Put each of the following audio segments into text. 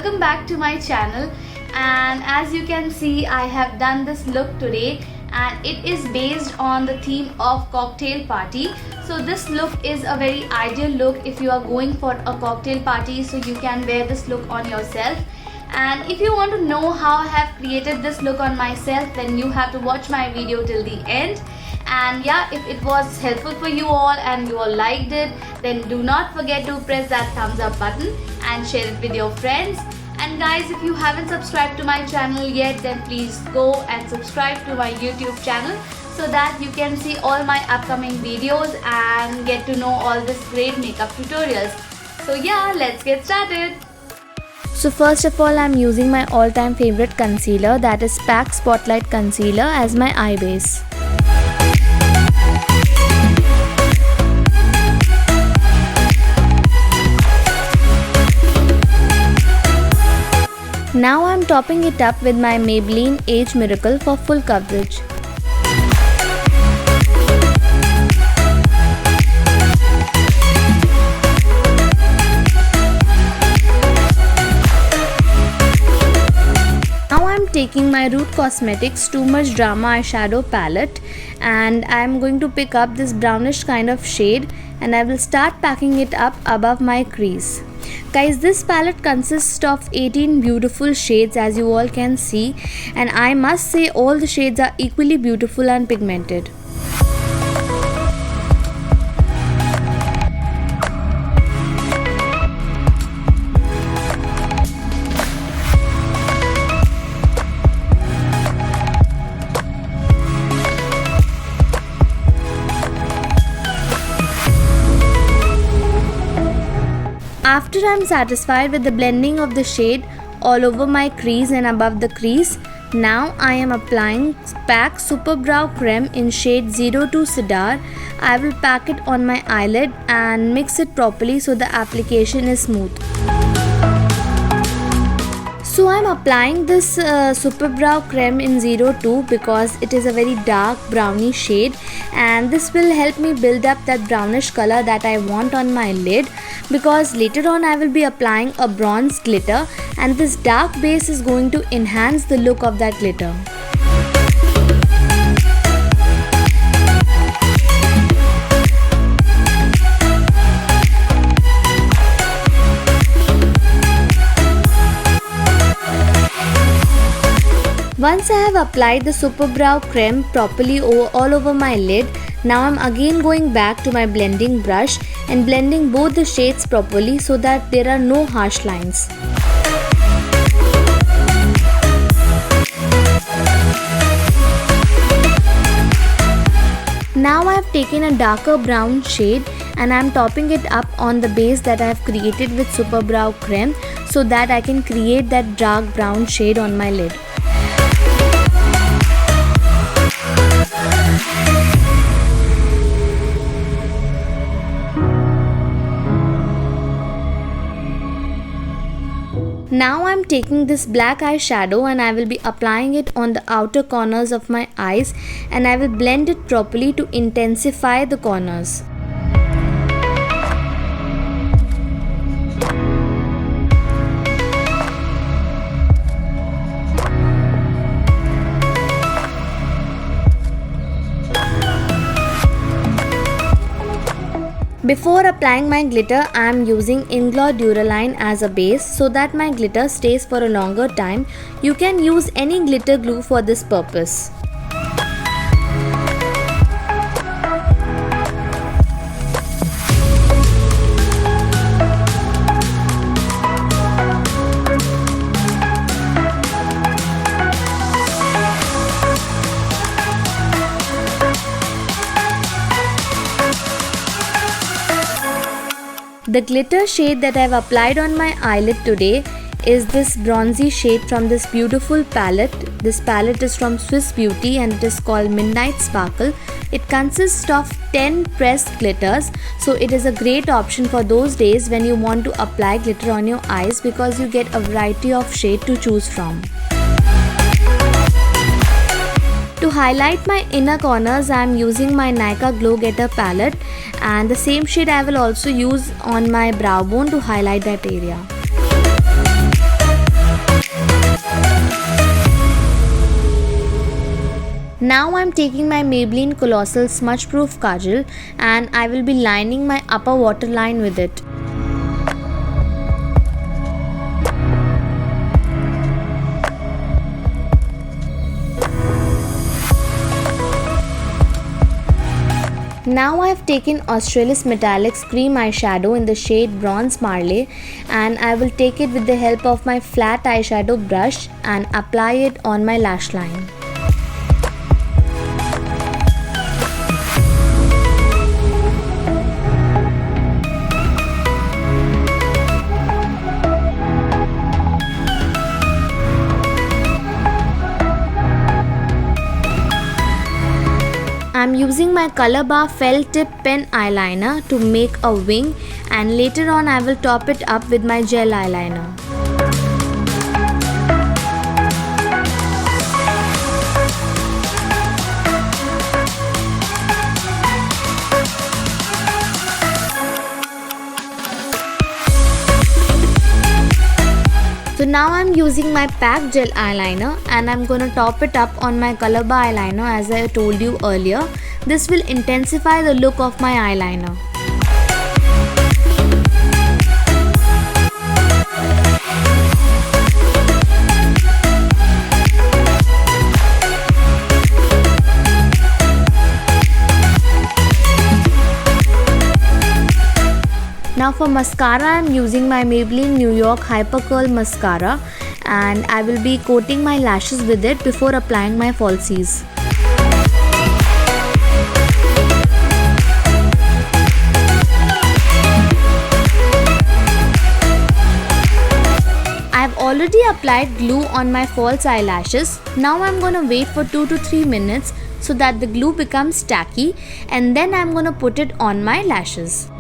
welcome back to my channel. And as you can see, I have done this look today and it is based on the theme of cocktail party. So this look is a very ideal look if you are going for a cocktail party, so you can wear this look on yourself. And if you want to know how I have created this look on myself, then you have to watch my video till the end. And yeah, if it was helpful for you all and you all liked it, then do not forget to press that thumbs up button and share it with your friends. And guys, if you haven't subscribed to my channel yet, then please go and subscribe to my YouTube channel so that you can see all my upcoming videos and get to know all this great makeup tutorials. So yeah, let's get started. So first of all, I'm using my all-time favorite concealer, that is PAC Spotlight Concealer, as my eye base. Now I'm topping it up with my Maybelline Age Miracle for full coverage. Now I'm taking my Root Cosmetics Too Much Drama eyeshadow palette and I'm going to pick up this brownish kind of shade and I will start packing it up above my crease. Guys, this palette consists of 18 beautiful shades, as you all can see, and I must say all the shades are equally beautiful and pigmented. After I'm satisfied with the blending of the shade all over my crease and above the crease, now I am applying PAC Super Brow Creme in shade 02 Cedar. I will pack it on my eyelid and mix it properly so the application is smooth. So I'm applying this Super Brow Creme in 02 because it is a very dark browny shade and this will help me build up that brownish color that I want on my lid, because later on I will be applying a bronze glitter and this dark base is going to enhance the look of that glitter. Once I have applied the Super Brow Creme properly all over my lid, now I'm again going back to my blending brush and blending both the shades properly so that there are no harsh lines. Now I have taken a darker brown shade and I am topping it up on the base that I have created with Super Brow Creme so that I can create that dark brown shade on my lid. Now I'm taking this black eyeshadow and I will be applying it on the outer corners of my eyes and I will blend it properly to intensify the corners. Before applying my glitter, I am using Ingloss Duraline as a base so that my glitter stays for a longer time. You can use any glitter glue for this purpose. The glitter shade that I have applied on my eyelid today is this bronzy shade from this beautiful palette. This palette is from Swiss Beauty and it is called Midnight Sparkle. It consists of 10 pressed glitters, so it is a great option for those days when you want to apply glitter on your eyes because you get a variety of shade to choose from. To highlight my inner corners, I am using my Nykaa Glow Getter palette, and the same shade I will also use on my brow bone to highlight that area. Now I'm taking my Maybelline Colossal Smudge Proof Kajal and I will be lining my upper waterline with it. Now I have taken Australis Metallics Cream Eyeshadow in the shade Bronze Marley and I will take it with the help of my flat eyeshadow brush and apply it on my lash line. I'm using my Color Bar Felt Tip Pen Eyeliner to make a wing, and later on I will top it up with my gel eyeliner. So now I'm using my PAC gel eyeliner and I'm gonna top it up on my Color Bar eyeliner as I told you earlier. This will intensify the look of my eyeliner. Now for mascara, I am using my Maybelline New York Hyper Curl Mascara and I will be coating my lashes with it before applying my falsies. I have already applied glue on my false eyelashes. Now I am gonna wait for 2 to 3 minutes so that the glue becomes tacky, and then I am gonna put it on my lashes.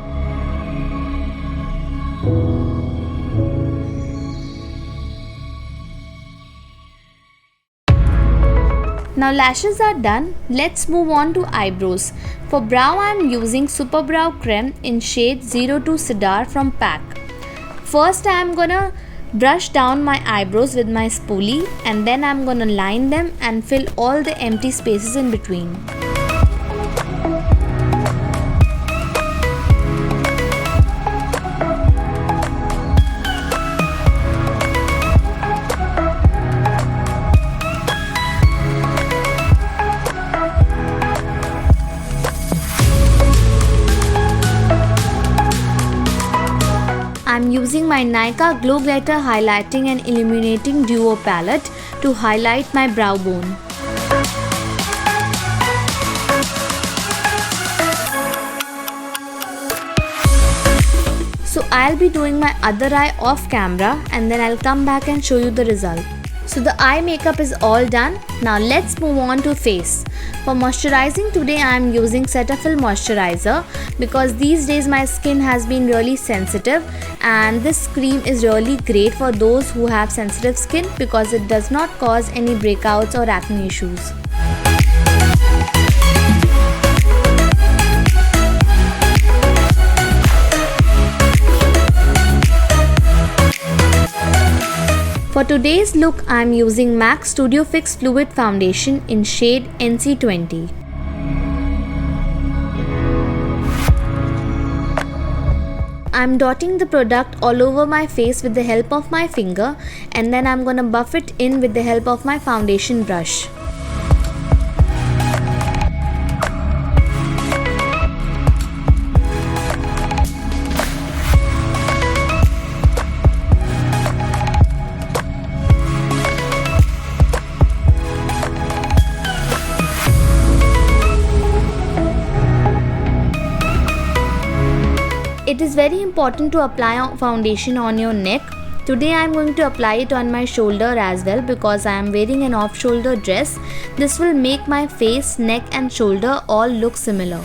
Now lashes are done, let's move on to eyebrows. For brow I am using Super Brow Creme in shade 02 Cedar from PAC. First I am gonna brush down my eyebrows with my spoolie and then I am gonna line them and fill all the empty spaces in between. I'm using my Nykaa Glow Glitter Highlighting and Illuminating Duo palette to highlight my brow bone. So I'll be doing my other eye off camera and then I'll come back and show you the result. So the eye makeup is all done. Now let's move on to face. For moisturizing today I am using Cetaphil moisturizer because these days my skin has been really sensitive and this cream is really great for those who have sensitive skin because it does not cause any breakouts or acne issues. For today's look, I am using MAC Studio Fix Fluid Foundation in shade NC20. I am dotting the product all over my face with the help of my finger and then I am gonna buff it in with the help of my foundation brush. It is very important to apply foundation on your neck. Today I am going to apply it on my shoulder as well because I am wearing an off-shoulder dress. This will make my face, neck and shoulder all look similar.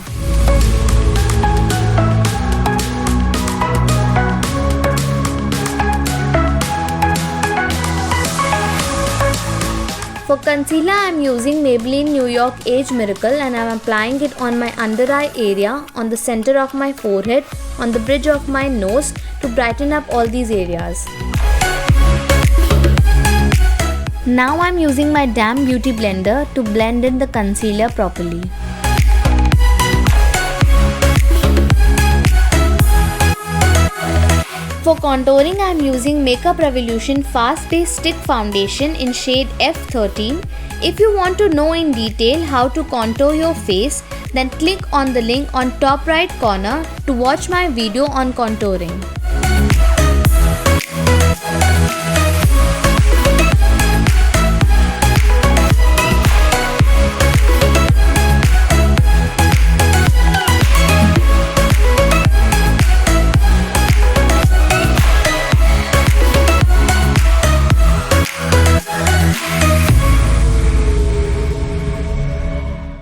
For concealer, I am using Maybelline New York Age Miracle and I am applying it on my under eye area, on the center of my forehead, on the bridge of my nose to brighten up all these areas. Now I'm using my Damn Beauty blender to blend in the concealer properly. For contouring, I am using Makeup Revolution Fast Base Stick Foundation in shade F13. If you want to know in detail how to contour your face, then click on the link on top right corner to watch my video on contouring.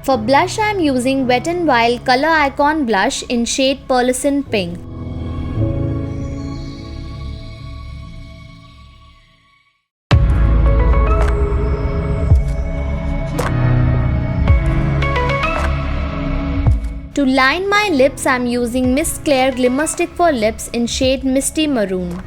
For blush, I am using Wet n Wild Color Icon blush in shade Pearlescent Pink. To line my lips, I am using Miss Claire Glimmer Stick for Lips in shade Misty Maroon.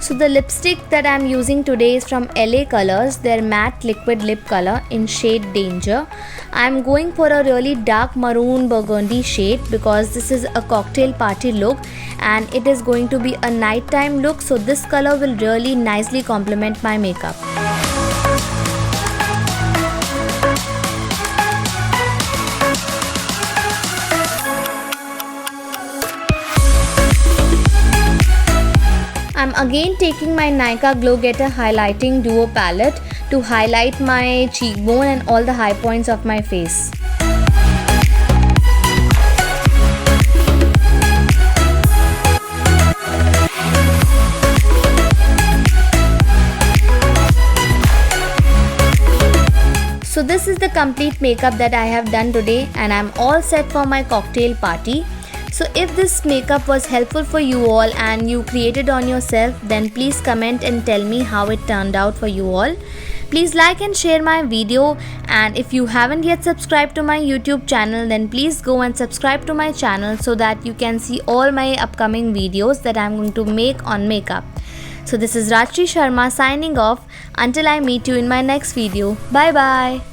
So the lipstick that I am using today is from LA Colors, their matte liquid lip color in shade Danger. I am going for a really dark maroon burgundy shade because this is a cocktail party look and it is going to be a nighttime look, so this color will really nicely complement my makeup. I'm again taking my Nykaa Glow Getter Highlighting Duo palette to highlight my cheekbone and all the high points of my face. So this is the complete makeup that I have done today and I'm all set for my cocktail party. So if this makeup was helpful for you all and you created on yourself, then please comment and tell me how it turned out for you all. Please like and share my video, and if you haven't yet subscribed to my YouTube channel, then please go and subscribe to my channel so that you can see all my upcoming videos that I'm going to make on makeup. So this is Rajshri Sharma signing off until I meet you in my next video. Bye bye.